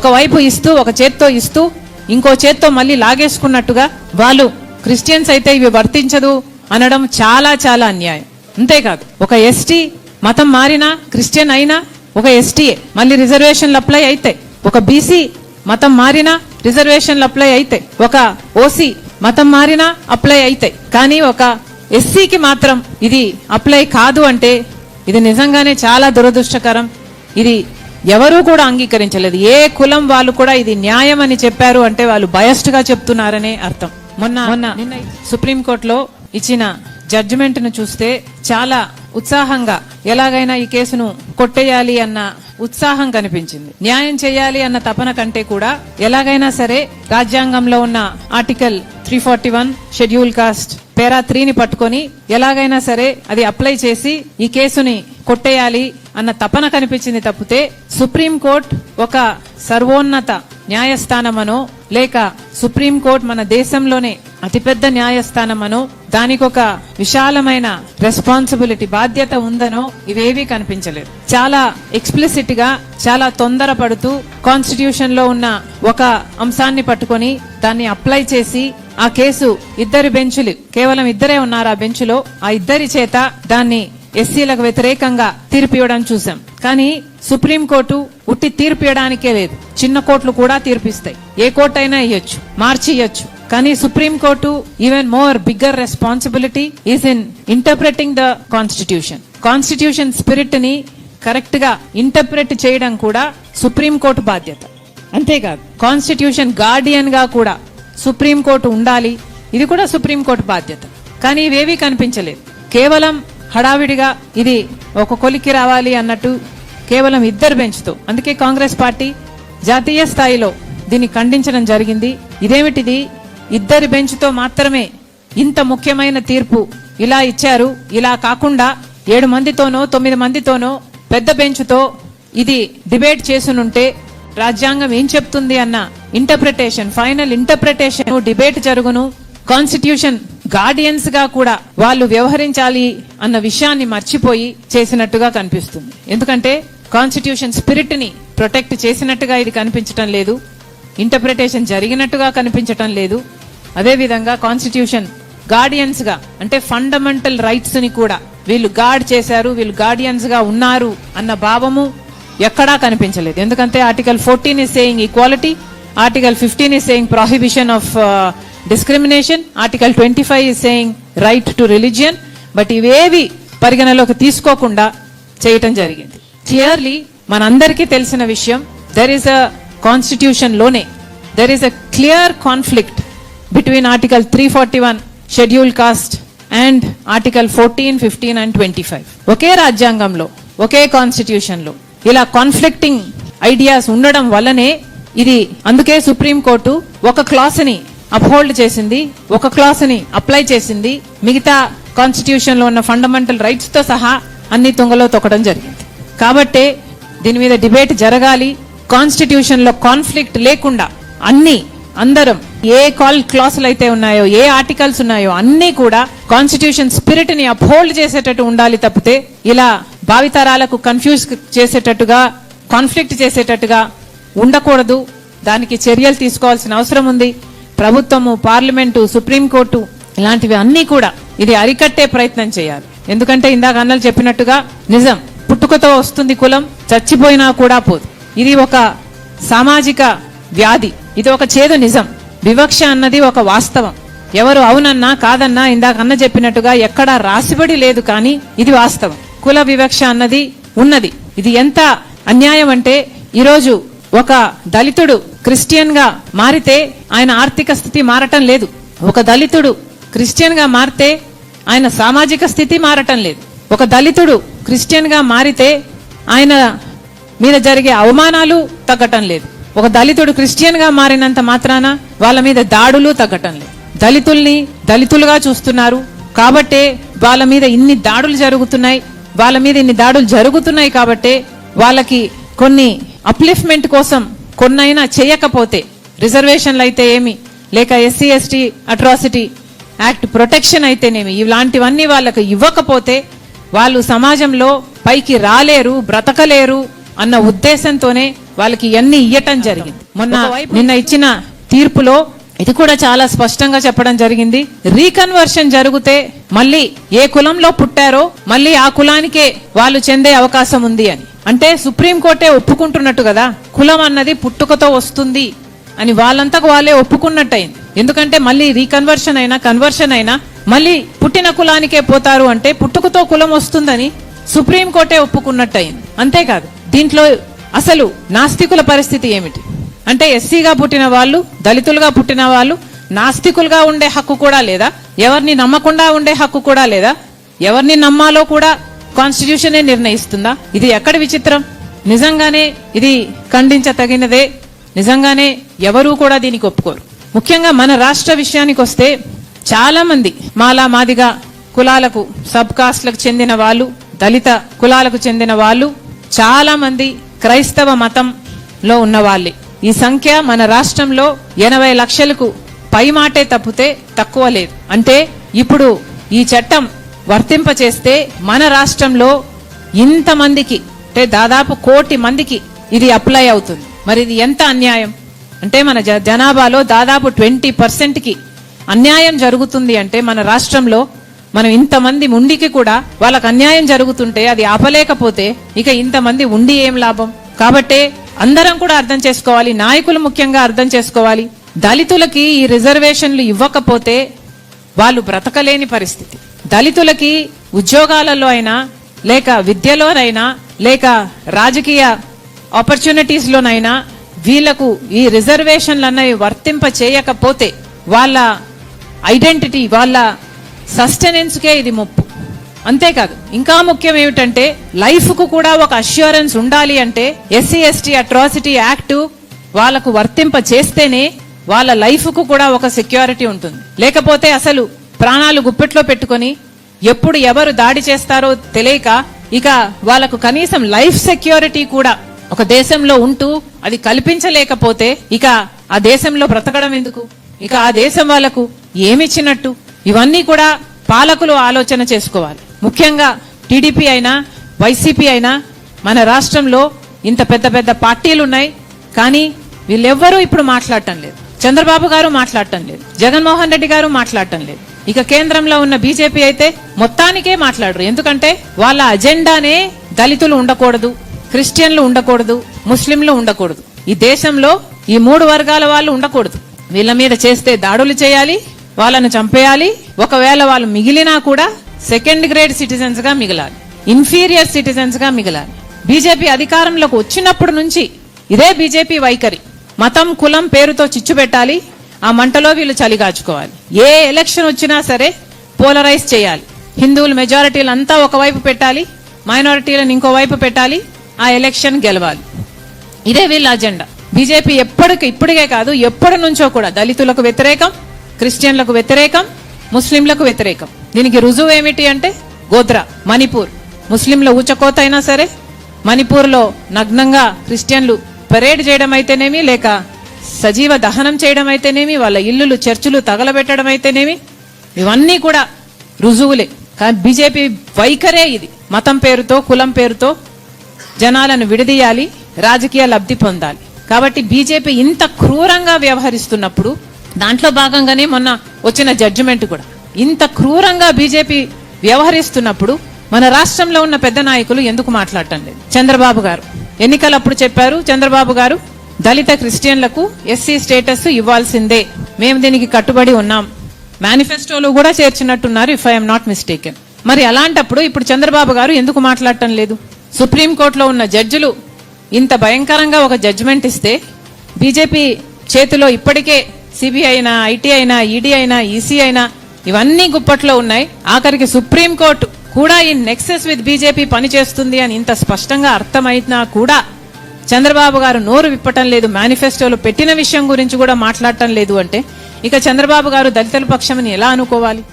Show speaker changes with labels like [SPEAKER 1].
[SPEAKER 1] ఒకవైపు ఇస్తూ ఒక చేత్తో ఇస్తూ ఇంకో చేత్తో మళ్ళీ లాగేసుకున్నట్టుగా వాళ్ళు క్రిస్టియన్స్ అయితే ఇవి వర్తించదు అనడం చాలా చాలా అన్యాయం. అంతేకాదు ఒక ఎస్టీ మతం మారినా క్రిస్టియన్ అయినా ఒక ఎస్టీఏ, మళ్ళీ రిజర్వేషన్లు అప్లై అవుతాయి. ఒక బీసీ మతం మారినా రిజర్వేషన్లు అప్లై అవుతాయి. ఒక ఓసీ మతం మారినా అప్లై అవుతాయి. కానీ ఒక ఎస్సీకి మాత్రం ఇది అప్లై కాదు అంటే ఇది నిజంగానే చాలా దురదృష్టకరం. ఇది ఎవరూ కూడా అంగీకరించలేదు. ఏ కులం వాళ్ళు కూడా ఇది న్యాయం అని చెప్పారు అంటే వాళ్ళు బయస్డ్ గా చెప్తున్నారనే అర్థం. మొన్న సుప్రీంకోర్టులో ఇచ్చిన జడ్జిమెంట్ ను చూస్తే చాలా ఉత్సాహంగా ఎలాగైనా ఈ కేసును కొట్టేయాలి అన్న ఉత్సాహం కనిపించింది. న్యాయం చేయాలి అన్న తపన కంటే కూడా ఎలాగైనా సరే రాజ్యాంగంలో ఉన్న ఆర్టికల్ 341 షెడ్యూల్ కాస్ట్ పేరా 3ని పట్టుకొని ఎలాగైనా సరే అది అప్లై చేసి ఈ కేసుని కొట్టేయాలి అన్న తపన కనిపించింది తప్పితే సుప్రీంకోర్టు ఒక సర్వోన్నత న్యాయస్థానమనో లేక సుప్రీంకోర్టు మన దేశంలోనే అతిపెద్ద న్యాయస్థానమనో దానికొక విశాలమైన రెస్పాన్సిబిలిటీ బాధ్యత ఉందనో ఇవేవీ కనిపించలేదు. చాలా ఎక్స్ప్లిసిట్ గా చాలా తొందరపడుతూ కాన్స్టిట్యూషన్ లో ఉన్న ఒక అంశాన్ని పట్టుకొని దాన్ని అప్లై చేసి ఆ కేసు ఇద్దరు బెంచులు కేవలం ఇద్దరే ఉన్నారు ఆ బెంచ్లో, ఆ ఇద్దరి చేత దాన్ని ఎస్సీలకు వ్యతిరేకంగా తీర్పు ఇవ్వడం చూసాం. కానీ సుప్రీంకోర్టు ఉట్టి తీర్పు ఇవ్వడానికే లేదు, చిన్న కోర్టులు కూడా తీర్పిస్తాయి. ఏ కోర్టు అయినా ఇవ్వచ్చు, మార్చి ఇవ్వచ్చు. కానీ supreme court even more bigger responsibility is in interpreting the constitution spirit ని కరెక్ట్ గా ఇంటర్ప్రెట్ చేయడం కూడా సుప్రీంకోర్టు బాధ్యత. అంతేకాదు కాన్స్టిట్యూషన్ గార్డియన్ గా కూడా సుప్రీంకోర్టు ఉండాలి, ఇది కూడా సుప్రీంకోర్టు బాధ్యత. కానీ ఇవేవీ కనిపించలేదు. కేవలం హడావిడిగా ఇది ఒక కొలికి రావాలి అన్నట్టు కేవలం ఇద్దరు బెంచ్తో. అందుకే కాంగ్రెస్ పార్టీ జాతీయ స్థాయిలో దీన్ని ఖండించడం జరిగింది. ఇదేమిటిది, ఇద్దరి బెంచ్తో మాత్రమే ఇంత ముఖ్యమైన తీర్పు ఇలా ఇచ్చారు, ఇలా కాకుండా 7 మందితోనో 9 మందితోనో పెద్ద బెంచ్తో ఇది డిబేట్ చేసునుంటే రాజ్యాంగం ఏం చెప్తుంది అన్న ఇంటర్ప్రిటేషన్, ఫైనల్ ఇంటర్ప్రిటేషన్ డిబేట్ జరుగును. కాన్స్టిట్యూషన్ గార్డియన్స్ గా కూడా వాళ్ళు వ్యవహరించాలి అన్న విషయాన్ని మర్చిపోయి చేసినట్టుగా కనిపిస్తుంది. ఎందుకంటే కాన్స్టిట్యూషన్ స్పిరిట్ ని ప్రొటెక్ట్ చేసినట్టుగా ఇది కనిపించటం లేదు, ఇంటర్ప్రిటేషన్ జరిగినట్టుగా కనిపించటం లేదు. అదేవిధంగా కాన్స్టిట్యూషన్ గార్డియన్స్ గా అంటే ఫండమెంటల్ రైట్స్ ని కూడా వీళ్ళు గార్డ్ చేశారు, వీళ్ళు గార్డియన్స్ గా ఉన్నారు అన్న భావము ఎక్కడా కనిపించలేదు. ఎందుకంటే article 14 is saying equality, article 15 is saying prohibition of discrimination, article 25 is saying right to religion. But ఇవేవి పరిగణలోకి తీసుకోకుండా చేయటం జరిగింది. క్లియర్లీ మనందరికీ తెలిసిన విషయం, దెర్ ఇస్ అ కాన్స్టిట్యూషన్ లోనే there is a clear conflict between article 341 schedule caste and article 14, 15 and 25. ఒకే రాజ్యాంగంలో ఒకే కాన్స్టిట్యూషన్ లో ఇలా కాన్ఫ్లిక్టింగ్ ఐడియాస్ ఉండడం వల్లనే ఇది, అందుకే సుప్రీంకోర్టు ఒక క్లాస్ ని అప్హోల్డ్ చేసింది, ఒక క్లాస్ ని అప్లై చేసింది, మిగతా కాన్స్టిట్యూషన్ లో ఉన్న ఫండమెంటల్ రైట్స్ తో సహా అన్ని తుంగలో తొక్కడం జరిగింది. కాబట్టే దీని మీద డిబేట్ జరగాలి. కాన్స్టిట్యూషన్ లో కాన్ఫ్లిక్ట్ లేకుండా అందరం ఏ క్లాసులు అయితే ఉన్నాయో, ఏ ఆర్టికల్స్ ఉన్నాయో అన్ని కూడా కాన్స్టిట్యూషన్ స్పిరిట్ ని అప్హోల్డ్ చేసేటట్టు ఉండాలి తప్పితే ఇలా భావితరాలకు కన్ఫ్యూజ్ చేసేటట్టుగా, కాన్ఫ్లిక్ట్ చేసేటట్టుగా ఉండకూడదు. దానికి చర్యలు తీసుకోవాల్సిన అవసరం ఉంది. ప్రభుత్వము, పార్లమెంటు, సుప్రీంకోర్టు ఇలాంటివి అన్ని కూడా ఇది అరికట్టే ప్రయత్నం చేయాలి. ఎందుకంటే ఇందాక అన్నలు చెప్పినట్టుగా నిజం పుట్టుకతో వస్తుంది, కులం చచ్చిపోయినా కూడా పోదు. ఇది ఒక సామాజిక వ్యాధి, ఇది ఒక చేదు నిజం. వివక్ష అన్నది ఒక వాస్తవం. ఎవరు అవునన్నా కాదన్నా ఇందాక అన్న చెప్పినట్టుగా ఎక్కడా రాసిబడి లేదు, కానీ ఇది వాస్తవం. కుల వివక్ష అన్నది ఉన్నది. ఇది ఎంత అన్యాయం అంటే ఈరోజు ఒక దళితుడు క్రిస్టియన్ గా మారితే ఆయన ఆర్థిక స్థితి మారటం లేదు, ఒక దళితుడు క్రిస్టియన్ గా మారితే ఆయన సామాజిక స్థితి మారటం లేదు, ఒక దళితుడు క్రిస్టియన్ గా మారితే ఆయన మీద జరిగే అవమానాలు తగ్గటం లేదు, ఒక దళితుడు క్రిస్టియన్ గా మారినంత మాత్రాన వాళ్ళ మీద దాడులు తగ్గటం లేదు. దళితుల్ని దళితులుగా చూస్తున్నారు కాబట్టే వాళ్ళ మీద ఇన్ని దాడులు జరుగుతున్నాయి. వాళ్ళ మీద ఇన్ని దాడులు జరుగుతున్నాయి కాబట్టే వాళ్ళకి కొన్ని అప్లిఫ్ట్మెంట్ కోసం కొన్నైనా చేయకపోతే, రిజర్వేషన్లు అయితే ఏమి, లేక SC ST atrocity act protection అయితేనేమి, ఇలాంటివన్నీ వాళ్ళకు ఇవ్వకపోతే వాళ్ళు సమాజంలో పైకి రాలేరు, బ్రతకలేరు, అన్న ఉద్దేశంతోనే వాళ్ళకి ఇవన్నీ ఇయ్యటం జరిగింది. మొన్న నిన్న ఇచ్చిన తీర్పులో ఇది కూడా చాలా స్పష్టంగా చెప్పడం జరిగింది. రీకన్వర్షన్ జరిగితే మళ్ళీ ఏ కులంలో పుట్టారో మళ్ళీ ఆ కులానికే వాళ్ళు చెందే అవకాశం ఉంది అని. అంటే సుప్రీంకోర్టే ఒప్పుకుంటున్నట్టు కదా, కులం అన్నది పుట్టుకతో వస్తుంది అని వాళ్ళంతకు వాళ్ళే ఒప్పుకున్నట్టయింది. ఎందుకంటే మళ్ళీ రీకన్వర్షన్ అయినా కన్వర్షన్ అయినా మళ్ళీ పుట్టిన కులానికే పోతారు అంటే పుట్టుకతో కులం వస్తుందని సుప్రీంకోర్టే ఒప్పుకున్నట్టయింది. అంతేకాదు దీంట్లో అసలు నాస్తికుల పరిస్థితి ఏమిటి అంటే ఎస్సీగా పుట్టిన వాళ్ళు, దళితులుగా పుట్టిన వాళ్ళు నాస్తికులుగా ఉండే హక్కు కూడా లేదా? ఎవరిని నమ్మకుండా ఉండే హక్కు కూడా లేదా? ఎవరిని నమ్మాలో కూడా కాన్స్టిట్యూషనే నిర్ణయిస్తుందా? ఇది ఎక్కడ విచిత్రం? నిజంగానే ఇది ఖండించతగినదే. నిజంగానే ఎవరూ కూడా దీనికి ఒప్పుకోరు. ముఖ్యంగా మన రాష్ట్ర విషయానికి వస్తే చాలా మంది మాలా మాదిగా కులాలకు, సబ్ కాస్ట్లకు చెందిన వాళ్ళు, దళిత కులాలకు చెందిన వాళ్ళు చాలా మంది క్రైస్తవ మతంలో ఉన్న వాళ్ళే. ఈ సంఖ్య మన రాష్ట్రంలో 80 లక్షలకు పై మాటే తప్పితే తక్కువ లేదు. అంటే ఇప్పుడు ఈ చట్టం వర్తింపచేస్తే మన రాష్ట్రంలో ఇంతమందికి అంటే దాదాపు 1 కోటి మందికి ఇది అప్లై అవుతుంది. మరి ఇది ఎంత అన్యాయం అంటే మన జనాభాలో దాదాపు 20%కి అన్యాయం జరుగుతుంది. అంటే మన రాష్ట్రంలో మనం ఇంతమంది ఉండికి కూడా వాళ్ళకు అన్యాయం జరుగుతుంటే అది ఆపలేకపోతే ఇక ఇంతమంది ఉండి ఏం లాభం? కాబట్టే అందరం కూడా అర్థం చేసుకోవాలి, నాయకులు ముఖ్యంగా అర్థం చేసుకోవాలి. దళితులకి ఈ రిజర్వేషన్లు ఇవ్వకపోతే వాళ్ళు బ్రతకలేని పరిస్థితి. దళితులకి ఉద్యోగాలలో అయినా, లేక విద్యలోనైనా, లేక రాజకీయ ఆపర్చునిటీస్ లోనైనా వీళ్లకు ఈ రిజర్వేషన్లు అన్నవి వర్తింప చేయకపోతే వాళ్ళ ఐడెంటిటీ, వాళ్ళ సస్టెనెన్స్ కే ఇది ముప్పు. అంతేకాదు ఇంకా ముఖ్యం ఏమిటంటే లైఫ్ కు కూడా ఒక అష్యూరెన్స్ ఉండాలి. అంటే ఎస్సీ ఎస్టీ అట్రాసిటీ యాక్ట్ వాళ్ళకు వర్తింప చేస్తేనే వాళ్ళ లైఫ్ కు కూడా ఒక సెక్యూరిటీ ఉంటుంది. లేకపోతే అసలు ప్రాణాలు గుప్పెట్లో పెట్టుకొని ఎప్పుడు ఎవరు దాడి చేస్తారో తెలియక ఇక వాళ్ళకు కనీసం లైఫ్ సెక్యూరిటీ కూడా ఒక దేశంలో ఉంటూ అది కల్పించలేకపోతే ఇక ఆ దేశంలో బ్రతకడం ఎందుకు? ఇక ఆ దేశం వాళ్ళకు ఏమిచ్చినట్టు? ఇవన్నీ కూడా పాలకులు ఆలోచన చేసుకోవాలి. ముఖ్యంగా టీడీపీ అయినా వైసీపీ అయినా మన రాష్ట్రంలో ఇంత పెద్ద పెద్ద పార్టీలు ఉన్నాయి, కానీ వీళ్ళెవ్వరూ ఇప్పుడు మాట్లాడటం లేదు. చంద్రబాబు గారు మాట్లాడటం లేదు, జగన్మోహన్ రెడ్డి గారు మాట్లాడటం లేదు. ఇక కేంద్రంలో ఉన్న బీజేపీ అయితే మొత్తానికే మాట్లాడరు. ఎందుకంటే వాళ్ళ అజెండానే దళితులు ఉండకూడదు, క్రిస్టియన్లు ఉండకూడదు, ముస్లింలు ఉండకూడదు, ఈ దేశంలో ఈ 3 వర్గాల వాళ్ళు ఉండకూడదు. వీళ్ళ మీద చేస్తే దాడులు చేయాలి, వాళ్ళను చంపేయాలి. ఒకవేళ వాళ్ళు మిగిలినా కూడా 2nd గ్రేడ్ సిటిజన్స్ గా మిగలాలి, ఇన్ఫీరియర్ సిటిజన్స్ గా మిగలాలి. బీజేపీ అధికారంలోకి వచ్చినప్పటి నుంచి ఇదే బీజేపీ వైఖరి. మతం, కులం పేరుతో చిచ్చు పెట్టాలి, ఆ మంటలో వీళ్ళు చలిగాచుకోవాలి. ఏ ఎలక్షన్ వచ్చినా సరే పోలరైజ్ చేయాలి. హిందువులు మెజారిటీలంతా ఒకవైపు పెట్టాలి, మైనారిటీలను ఇంకోవైపు పెట్టాలి, ఆ ఎలక్షన్ గెలవాలి. ఇదే వీళ్ళ అజెండా. బీజేపీ ఇప్పటికే కాదు ఎప్పటి నుంచో కూడా దళితులకు వ్యతిరేకం, క్రిస్టియన్లకు వ్యతిరేకం, ముస్లింలకు వ్యతిరేకం. దీనికి రుజువు ఏమిటి అంటే గోద్రా, మణిపూర్ ముస్లింల ఊచకోత అయినా సరే, మణిపూర్ లో నగ్నంగా క్రిస్టియన్లు పరేడ్ చేయడం అయితేనేమి, లేక సజీవ దహనం చేయడం అయితేనేమి, వాళ్ళ ఇల్లులు చర్చిలు తగలబెట్టడం అయితేనేమి, ఇవన్నీ కూడా రుజువులే. కానీ బీజేపీ వైఖరే ఇది. మతం పేరుతో, కులం పేరుతో జనాలను విడదీయాలి, రాజకీయ లబ్ధి పొందాలి. కాబట్టి బీజేపీ ఇంత క్రూరంగా వ్యవహరిస్తున్నప్పుడు దాంట్లో భాగంగానే మొన్న వచ్చిన జడ్జిమెంట్ కూడా ఇంత క్రూరంగా బీజేపీ వ్యవహరిస్తున్నప్పుడు మన రాష్ట్రంలో ఉన్న పెద్ద నాయకులు ఎందుకు మాట్లాడటం లేదు? చంద్రబాబు గారు ఎన్నికలప్పుడు చెప్పారు, చంద్రబాబు గారు దళిత క్రిస్టియన్లకు ఎస్సీ స్టేటస్ ఇవ్వాల్సిందే, మేము దీనికి కట్టుబడి ఉన్నాం, మేనిఫెస్టోలో కూడా చేర్చినట్టున్నారు ఇఫ్ ఐఎమ్ నాట్ మిస్టేకెన్. మరి అలాంటప్పుడు ఇప్పుడు చంద్రబాబు గారు ఎందుకు మాట్లాడటం లేదు? సుప్రీంకోర్టులో ఉన్న జడ్జిలు ఇంత భయంకరంగా ఒక జడ్జిమెంట్ ఇస్తే బీజేపీ చేతిలో ఇప్పటికే సిబిఐ అయినా, ఐటీ అయినా, ఈడీ అయినా, ఈసీ అయినా ఇవన్నీ గుప్పట్లో ఉన్నాయి. ఆఖరికి సుప్రీంకోర్టు కూడా ఈ నెక్సెస్ విత్ బీజేపీ పనిచేస్తుంది అని ఇంత స్పష్టంగా అర్థమైనా కూడా చంద్రబాబు గారు నోరు విప్పటం లేదు, మేనిఫెస్టోలో పెట్టిన విషయం గురించి కూడా మాట్లాడటం లేదు. అంటే ఇక చంద్రబాబు గారు దళితుల పక్షమని ఎలా అనుకోవాలి?